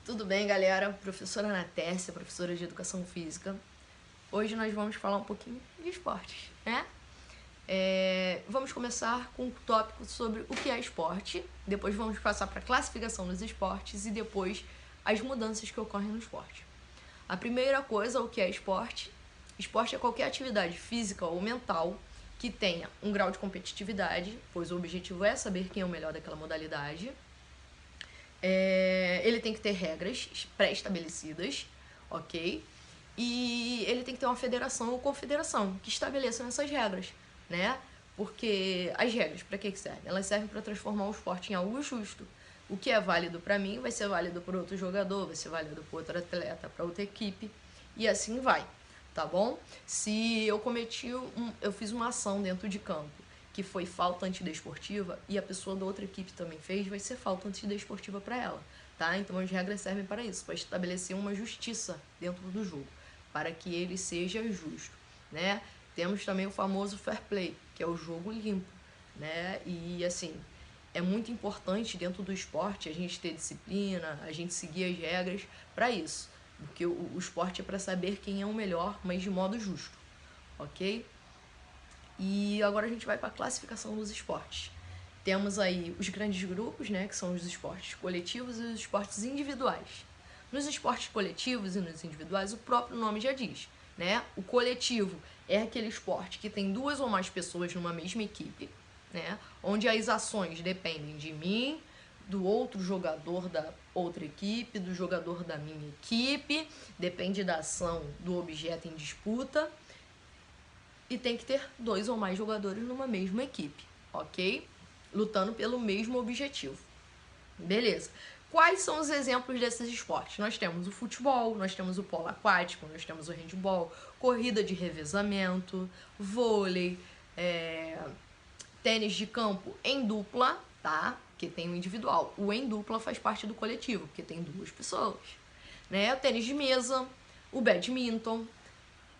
Tudo bem, galera? Professora Ana Tércia, professora de Educação Física. Hoje nós vamos falar um pouquinho de esportes, né? Vamos começar com um tópico sobre o que é esporte, depois vamos passar para a classificação dos esportes e depois as mudanças que ocorrem no esporte. A primeira coisa, o que é esporte? Esporte é qualquer atividade física ou mental que tenha um grau de competitividade, pois o objetivo é saber quem é o melhor daquela modalidade. Ele tem que ter regras pré-estabelecidas, ok? E ele tem que ter uma federação ou confederação que estabeleçam essas regras, né? Porque as regras, para que servem? Elas servem para transformar o esporte em algo justo. O que é válido para mim vai ser válido para outro jogador, vai ser válido para outro atleta, para outra equipe, e assim vai, tá bom? Se eu fiz uma ação dentro de campo que foi falta antidesportiva e a pessoa da outra equipe também fez, vai ser falta antidesportiva para ela, tá? Então as regras servem para isso, para estabelecer uma justiça dentro do jogo, para que ele seja justo, né? Temos também o famoso fair play, que é o jogo limpo, né? E assim, é muito importante dentro do esporte a gente ter disciplina, a gente seguir as regras para isso, porque o esporte é para saber quem é o melhor, mas de modo justo, ok? E agora a gente vai para a classificação dos esportes. Temos aí os grandes grupos, né, que são os esportes coletivos e os esportes individuais. Nos esportes coletivos e nos individuais, o próprio nome já diz, né? O coletivo é aquele esporte que tem duas ou mais pessoas numa mesma equipe, né? Onde as ações dependem de mim, do outro jogador da outra equipe, do jogador da minha equipe, depende da ação do objeto em disputa. E tem que ter dois ou mais jogadores numa mesma equipe, ok? Lutando pelo mesmo objetivo. Beleza. Quais são os exemplos desses esportes? Nós temos o futebol, nós temos o polo aquático, nós temos o handball, corrida de revezamento, vôlei, tênis de campo em dupla, tá? Porque tem o individual. O em dupla faz parte do coletivo, porque tem duas pessoas. Né? O tênis de mesa, o badminton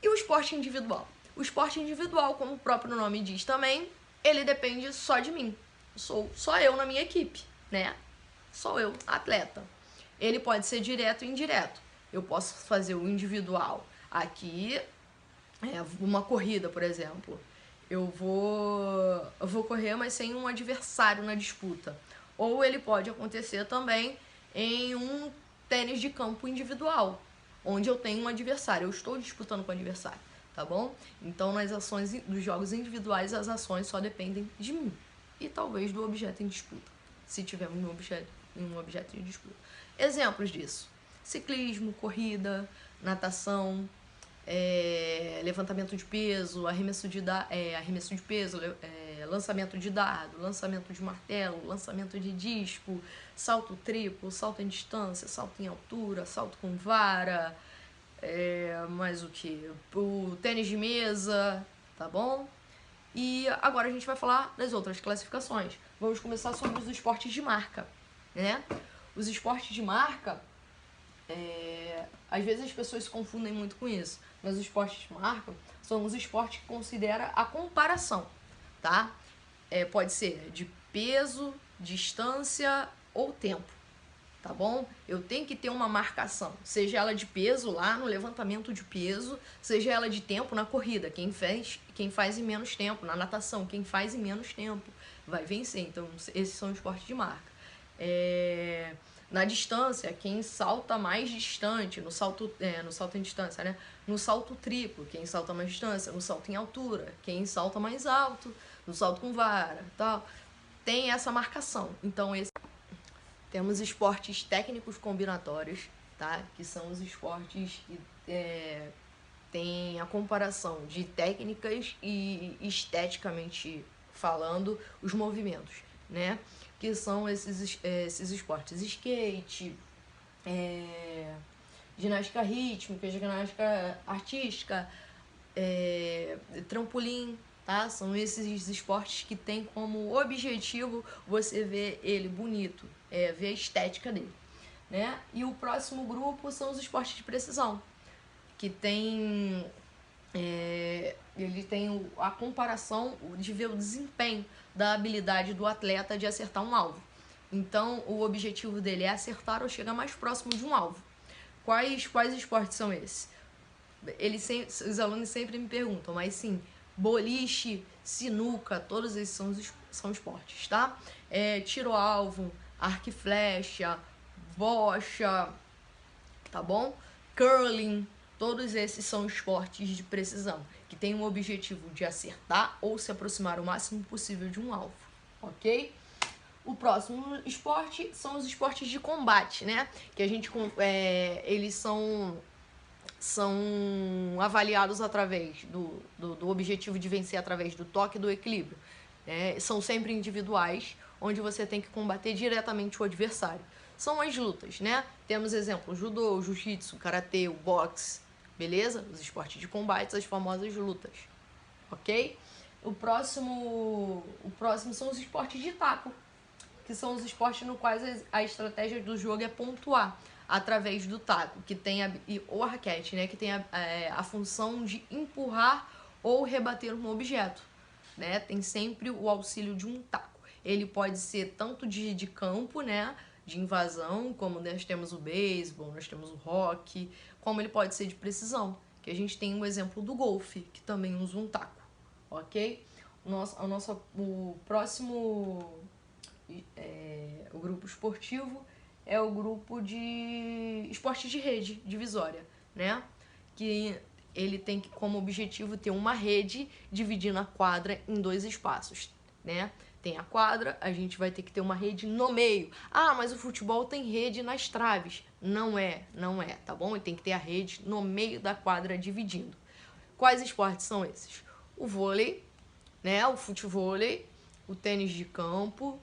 e o esporte individual. O esporte individual, como o próprio nome diz também, ele depende só de mim. Sou só eu na minha equipe, né? Sou eu, atleta. Ele pode ser direto e indireto. Eu posso fazer o individual aqui, uma corrida, por exemplo. Eu vou correr, mas sem um adversário na disputa. Ou ele pode acontecer também em um tênis de campo individual, onde eu tenho um adversário, eu estou disputando com o adversário, tá bom? Então, nas ações dos jogos individuais, as ações só dependem de mim e talvez do objeto em disputa, se tivermos um objeto em disputa. Exemplos disso: ciclismo, corrida, natação, levantamento de peso, arremesso de peso, lançamento de dardo, lançamento de martelo, lançamento de disco, salto triplo, salto em distância, salto em altura, salto com vara, mais o que? O tênis de mesa, tá bom? E agora a gente vai falar das outras classificações. Vamos começar sobre os esportes de marca, né? Os esportes de marca, às vezes as pessoas se confundem muito com isso, mas os esportes de marca são os esportes que considera a comparação, tá? Pode ser de peso, distância ou tempo, tá bom? Eu tenho que ter uma marcação, seja ela de peso lá no levantamento de peso, seja ela de tempo na corrida, quem faz em menos tempo, na natação, quem faz em menos tempo vai vencer. Então esses são os esportes de marca. Na distância, quem salta mais distante, no salto em distância, né? No salto triplo, quem salta mais distância, no salto em altura, quem salta mais alto, no salto com vara, tal. Tem essa marcação. Então, temos esportes técnicos combinatórios, tá? Que são os esportes que tem a comparação de técnicas e esteticamente falando os movimentos, né? Que são esses esportes: skate, ginástica rítmica, ginástica artística, trampolim, tá? São esses esportes que tem como objetivo você ver ele bonito, ver a estética dele, né? E o próximo grupo são os esportes de precisão, que tem ele tem a comparação de ver o desempenho da habilidade do atleta de acertar um alvo, Então, o objetivo dele é acertar ou chegar mais próximo de um alvo. Quais esportes são esses? Os alunos sempre me perguntam, mas sim, boliche, sinuca, todos esses são esportes, tá? Tiro alvo, arco e flecha, bocha, tá bom? Curling, todos esses são esportes de precisão, que tem o objetivo de acertar ou se aproximar o máximo possível de um alvo, ok? O próximo esporte são os esportes de combate, né? Que a gente, eles são avaliados através do objetivo de vencer através do toque e do equilíbrio. São sempre individuais, onde você tem que combater diretamente o adversário. São as lutas, né? Temos exemplos: judô, jiu-jitsu, karatê, o boxe, beleza? Os esportes de combate, as famosas lutas, ok? O próximo são os esportes de taco, que são os esportes no quais a estratégia do jogo é pontuar através do taco, que tem ou a raquete, né, que tem a função de empurrar ou rebater um objeto, né? Tem sempre o auxílio de um taco. Ele pode ser tanto de campo, né, de invasão, como nós temos o beisebol, nós temos o hóquei, como ele pode ser de precisão, que a gente tem um exemplo do golfe, que também usa um taco, ok? O próximo o grupo esportivo é o grupo de esporte de rede divisória, né? Que ele tem como objetivo ter uma rede dividindo a quadra em 2 espaços, né? Tem a quadra, a gente vai ter que ter uma rede no meio. Ah, mas o futebol tem rede nas traves. Não é, tá bom? Ele tem que ter a rede no meio da quadra dividindo. Quais esportes são esses? O vôlei, né? O futevôlei, o tênis de campo,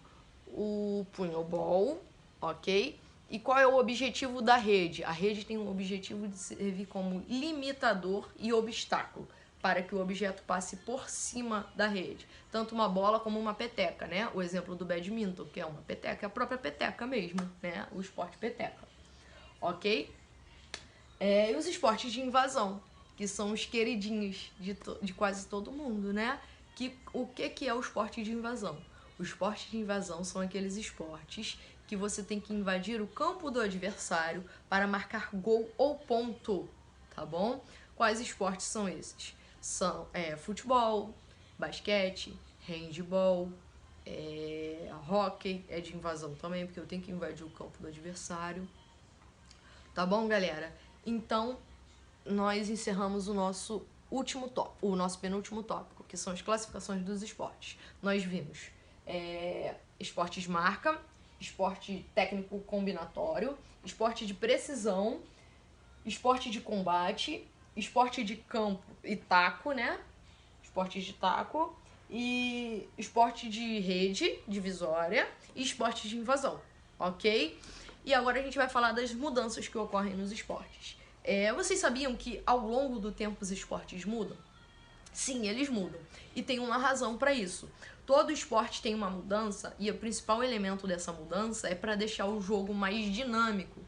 o punhobol, ok? E qual é o objetivo da rede? A rede tem o objetivo de servir como limitador e obstáculo para que o objeto passe por cima da rede. Tanto uma bola como uma peteca, né? O exemplo do badminton, que é uma peteca, é a própria peteca mesmo, né? O esporte peteca, ok? E os esportes de invasão, que são os queridinhos de quase todo mundo, né? O que é o esporte de invasão? Os esportes de invasão são aqueles esportes que você tem que invadir o campo do adversário para marcar gol ou ponto, tá bom? Quais esportes são esses? São futebol, basquete, handebol, hóquei é de invasão também, porque eu tenho que invadir o campo do adversário. Tá bom, galera? Então, nós encerramos o nosso penúltimo tópico, que são as classificações dos esportes. Nós vimos esporte de marca, esporte técnico combinatório, esporte de precisão, esporte de combate, esporte de campo e taco, né? Esporte de taco, e esporte de rede divisória e esporte de invasão, ok? E agora a gente vai falar das mudanças que ocorrem nos esportes. Vocês sabiam que ao longo do tempo os esportes mudam? Sim, eles mudam. E tem uma razão para isso. Todo esporte tem uma mudança e o principal elemento dessa mudança é para deixar o jogo mais dinâmico,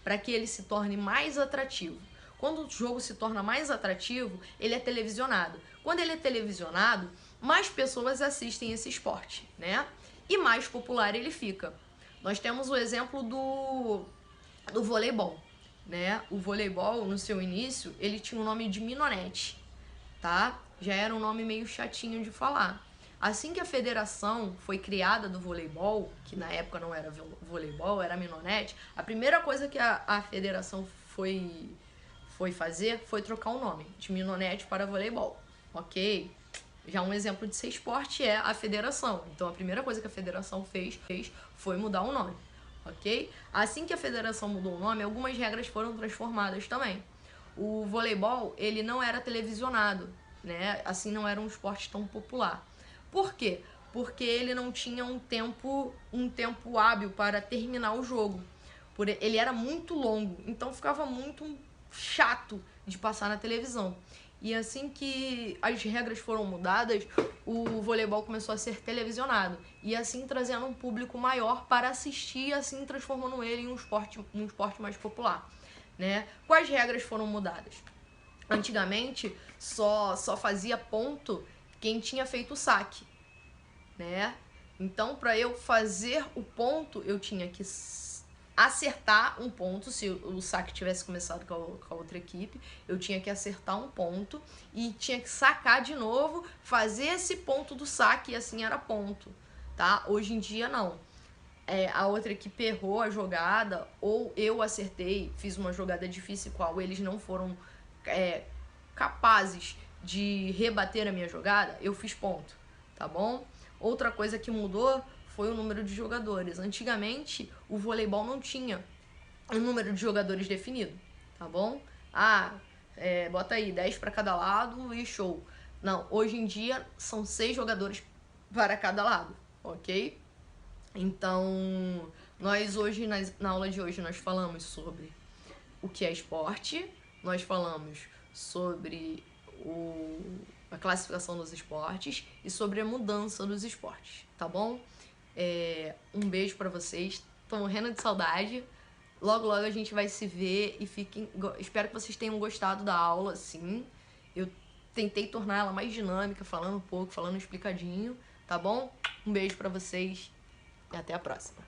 para que ele se torne mais atrativo. Quando o jogo se torna mais atrativo, ele é televisionado. Quando ele é televisionado, mais pessoas assistem esse esporte, né? E mais popular ele fica. Nós temos o exemplo do voleibol, né? O voleibol, no seu início, ele tinha o nome de minonete, tá? Já era um nome meio chatinho de falar. Assim que a federação foi criada do voleibol, que na época não era voleibol, era minonete, a primeira coisa que a federação foi fazer foi trocar o nome de minonete para voleibol, ok? Já um exemplo de ser esporte é a federação. Então a primeira coisa que a federação fez foi mudar o nome, ok? Assim que a federação mudou o nome, algumas regras foram transformadas também. O voleibol, ele não era televisionado, né? Assim, não era um esporte tão popular. Por quê? Porque ele não tinha um tempo hábil para terminar o jogo. Ele era muito longo, então ficava muito chato de passar na televisão. E assim que as regras foram mudadas, o voleibol começou a ser televisionado. E assim trazendo um público maior para assistir, e assim transformando ele em um esporte mais popular, né? Quais regras foram mudadas? Antigamente, só fazia ponto quem tinha feito o saque, né? Então, para eu fazer o ponto, eu tinha que acertar um ponto. Se o saque tivesse começado com a outra equipe, eu tinha que acertar um ponto e tinha que sacar de novo, fazer esse ponto do saque, e assim era ponto, tá? Hoje em dia, não. A outra equipe errou a jogada, ou eu acertei, fiz uma jogada difícil, qual eles não foram capazes de rebater a minha jogada, eu fiz ponto, tá bom? Outra coisa que mudou foi o número de jogadores. Antigamente, o voleibol não tinha um número de jogadores definido, tá bom? Bota aí 10 para cada lado e show. Não, hoje em dia são 6 jogadores para cada lado, ok? Então, nós hoje, na aula de hoje, nós falamos sobre o que é esporte, nós falamos sobre a classificação dos esportes e sobre a mudança dos esportes, tá bom? Um beijo pra vocês, tô morrendo de saudade. Logo, logo a gente vai se ver e espero que vocês tenham gostado da aula, sim. Eu tentei tornar ela mais dinâmica, falando um pouco, falando explicadinho, tá bom? Um beijo pra vocês e até a próxima.